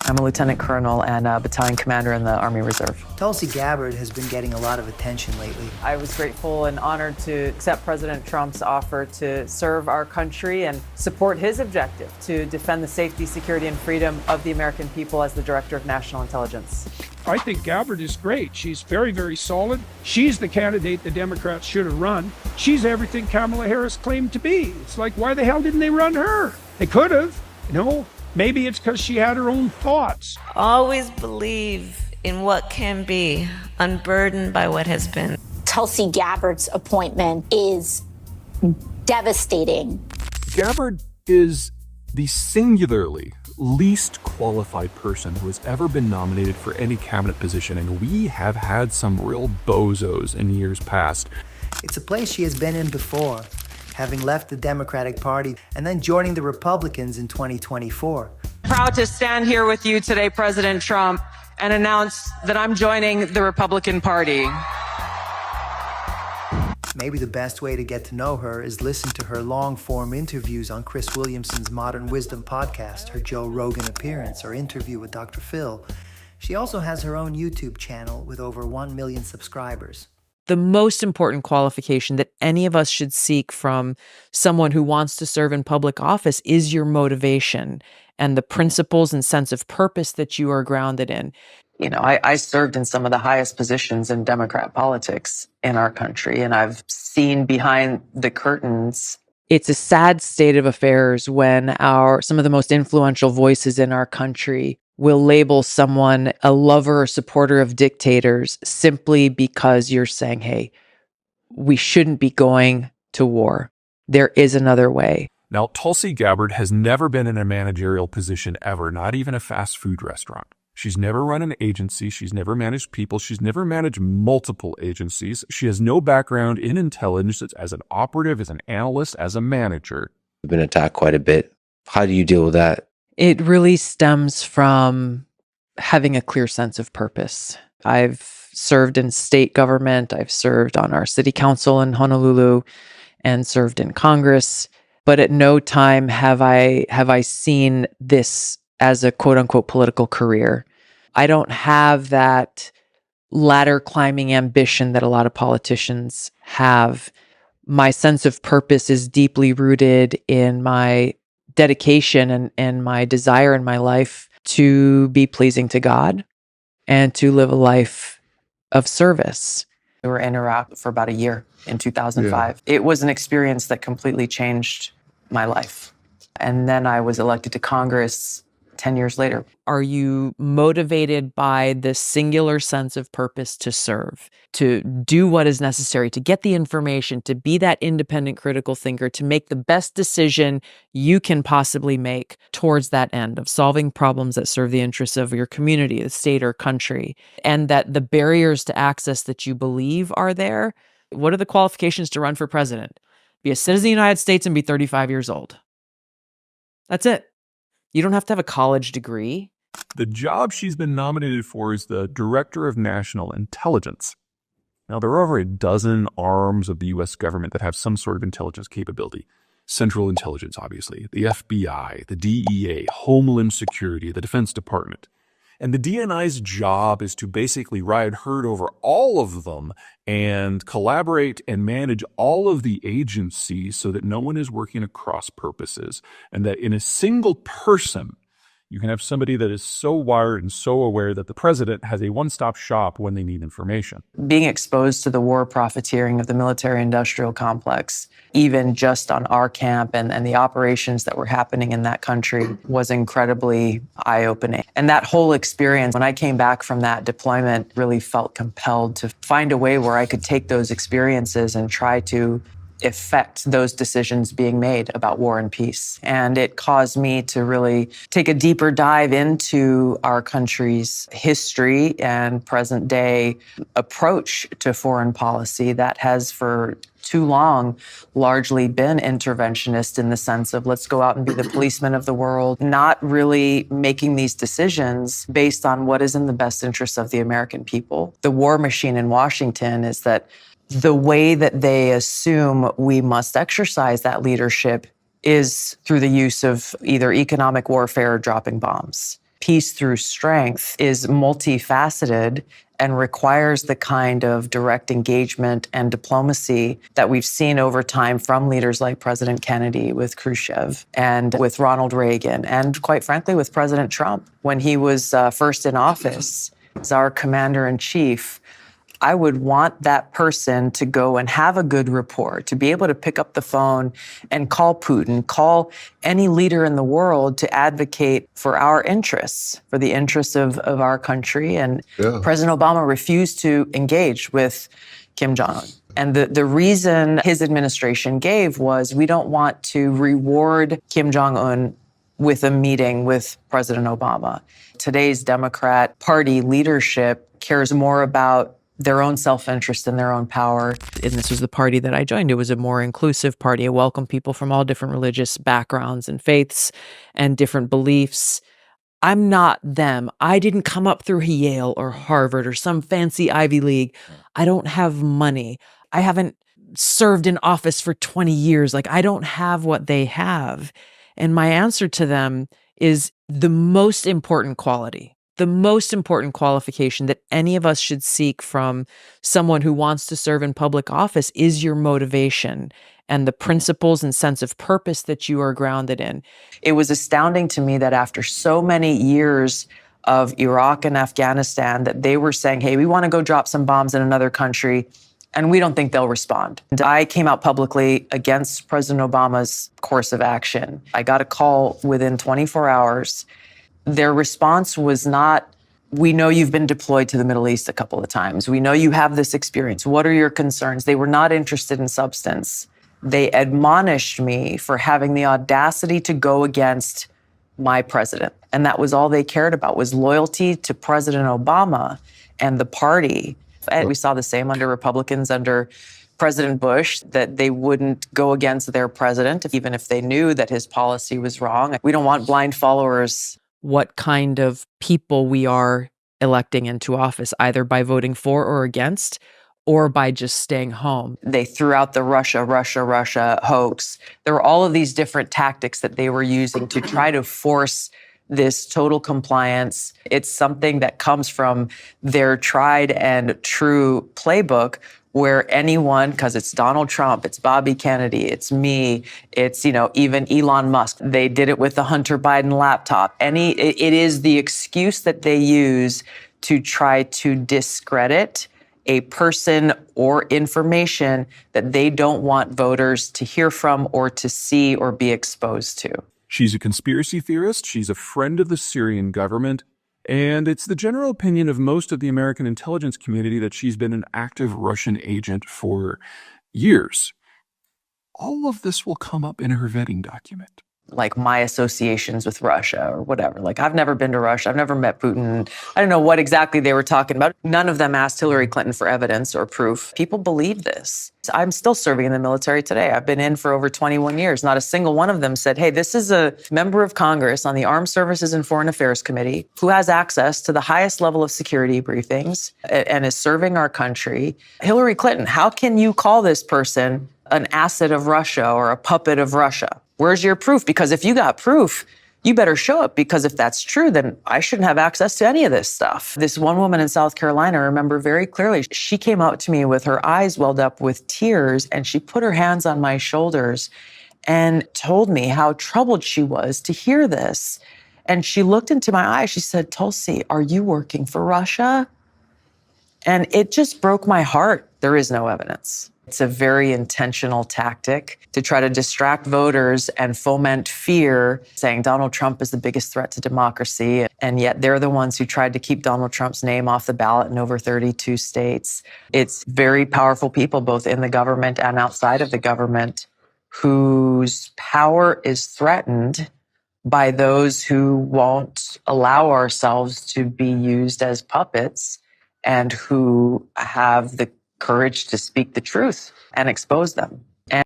I'm a lieutenant colonel and a battalion commander in the Army Reserve. Tulsi Gabbard has been getting a lot of attention lately. I was grateful and honored to accept President Trump's offer to serve our country and support his objective to defend the safety, security, and freedom of the American people as the Director of National Intelligence. I think Gabbard is great. She's very, very solid. She's the candidate the Democrats should have run. She's everything Kamala Harris claimed to be. It's like, why the hell didn't they run her? They could have, Maybe it's because she had her own thoughts. Always believe in what can be, unburdened by what has been. Tulsi Gabbard's appointment is devastating. Gabbard is the singularly least qualified person who has ever been nominated for any cabinet position, and we have had some real bozos in years past. It's a place she has been in before, having left the Democratic Party and then joining the Republicans in 2024. Proud to stand here with you today, President Trump, and announce that I'm joining the Republican Party. Maybe the best way to get to know her is listen to her long-form interviews on Chris Williamson's Modern Wisdom podcast, her Joe Rogan appearance, or interview with Dr. Phil. She also has her own YouTube channel with over 1 million subscribers. The most important qualification that any of us should seek from someone who wants to serve in public office is your motivation and the principles and sense of purpose that you are grounded in. I served in some of the highest positions in Democrat politics in our country, and I've seen behind the curtains. It's a sad state of affairs when some of the most influential voices in our country will label someone a lover or supporter of dictators simply because you're saying, hey, we shouldn't be going to war. There is another way. Now, Tulsi Gabbard has never been in a managerial position ever, not even a fast food restaurant. She's never run an agency. She's never managed people. She's never managed multiple agencies. She has no background in intelligence as an operative, as an analyst, as a manager. You've been attacked quite a bit. How do you deal with that? It really stems from having a clear sense of purpose. I've served in state government. I've served on our city council in Honolulu and served in Congress. But at no time have I seen this as a quote unquote political career. I don't have that ladder climbing ambition that a lot of politicians have. My sense of purpose is deeply rooted in my dedication and my desire in my life to be pleasing to God and to live a life of service. We were in Iraq for about a year in 2005. Yeah. It was an experience that completely changed my life. And then I was elected to Congress 10 years later. Are you motivated by the singular sense of purpose to serve, to do what is necessary, to get the information, to be that independent critical thinker, to make the best decision you can possibly make towards that end of solving problems that serve the interests of your community, the state, or country, and that the barriers to access that you believe are there? What are the qualifications to run for president? Be a citizen of the United States and be 35 years old. That's it. You don't have to have a college degree. The job she's been nominated for is the Director of National Intelligence. Now, there are over a dozen arms of the U.S. government that have some sort of intelligence capability. Central Intelligence, obviously, the FBI, the DEA, Homeland Security, the Defense Department. And the DNI's job is to basically ride herd over all of them and collaborate and manage all of the agencies so that no one is working across purposes, and that in a single person, you can have somebody that is so wired and so aware that the president has a one-stop shop when they need information. Being exposed to the war profiteering of the military-industrial complex, even just on our camp and the operations that were happening in that country, was incredibly eye-opening. And that whole experience, when I came back from that deployment, really felt compelled to find a way where I could take those experiences and try to affect those decisions being made about war and peace. And it caused me to really take a deeper dive into our country's history and present day approach to foreign policy that has for too long largely been interventionist in the sense of let's go out and be the policeman of the world, not really making these decisions based on what is in the best interest of the American people. The war machine in Washington is that the way that they assume we must exercise that leadership is through the use of either economic warfare or dropping bombs. peace through strength is multifaceted and requires the kind of direct engagement and diplomacy that we've seen over time from leaders like President Kennedy with Khrushchev and with Ronald Reagan, and quite frankly, with President Trump. When he was first in office as our commander-in-chief, I would want that person to go and have a good rapport, to be able to pick up the phone and call Putin, call any leader in the world to advocate for our interests, for the interests of our country. And President Obama refused to engage with Kim Jong-un. And the reason his administration gave was, we don't want to reward Kim Jong-un with a meeting with President Obama. Today's Democrat Party leadership cares more about their own self-interest and their own power. And this was the party that I joined. It was a more inclusive party. It welcomed people from all different religious backgrounds and faiths and different beliefs. I'm not them. I didn't come up through Yale or Harvard or some fancy Ivy League. I don't have money. I haven't served in office for 20 years. Like, I don't have what they have. And my answer to them is the most important quality, the most important qualification that any of us should seek from someone who wants to serve in public office is your motivation and the principles and sense of purpose that you are grounded in. It was astounding to me that after so many years of Iraq and Afghanistan, that they were saying, hey, we want to go drop some bombs in another country, and we don't think they'll respond. And I came out publicly against President Obama's course of action. I got a call within 24 hours. Their response was not, we know you've been deployed to the Middle East a couple of times. We know you have this experience. What are your concerns? They were not interested in substance. They admonished me for having the audacity to go against my president. And that was all they cared about, was loyalty to President Obama and the party. And we saw the same under Republicans, under President Bush, that they wouldn't go against their president, even if they knew that his policy was wrong. We don't want blind followers. What kind of people we are electing into office, either by voting for or against, or by just staying home. They threw out the Russia hoax. There were all of these different tactics that they were using to try to force this total compliance. It's something that comes from their tried and true playbook, where anyone, because it's Donald Trump, it's Bobby Kennedy, it's me, it's, even Elon Musk. They did it with the Hunter Biden laptop. It is the excuse that they use to try to discredit a person or information that they don't want voters to hear from or to see or be exposed to. She's a conspiracy theorist. She's a friend of the Syrian government. And it's the general opinion of most of the American intelligence community that she's been an active Russian agent for years. All of this will come up in her vetting document. Like my associations with Russia or whatever. Like, I've never been to Russia. I've never met Putin. I don't know what exactly they were talking about. None of them asked Hillary Clinton for evidence or proof. People believe this. I'm still serving in the military today. I've been in for over 21 years. Not a single one of them said, hey, this is a member of Congress on the Armed Services and Foreign Affairs Committee who has access to the highest level of security briefings and is serving our country. Hillary Clinton, how can you call this person an asset of Russia or a puppet of Russia? Where's your proof? Because if you got proof, you better show it, because if that's true, then I shouldn't have access to any of this stuff. This one woman in South Carolina, I remember very clearly, she came up to me with her eyes welled up with tears, and she put her hands on my shoulders and told me how troubled she was to hear this. And she looked into my eyes. She said, Tulsi, are you working for Russia? And it just broke my heart. There is no evidence. It's a very intentional tactic to try to distract voters and foment fear, saying Donald Trump is the biggest threat to democracy. And yet they're the ones who tried to keep Donald Trump's name off the ballot in over 32 states. It's very powerful people, both in the government and outside of the government, whose power is threatened by those who won't allow ourselves to be used as puppets and who have the courage to speak the truth and expose them.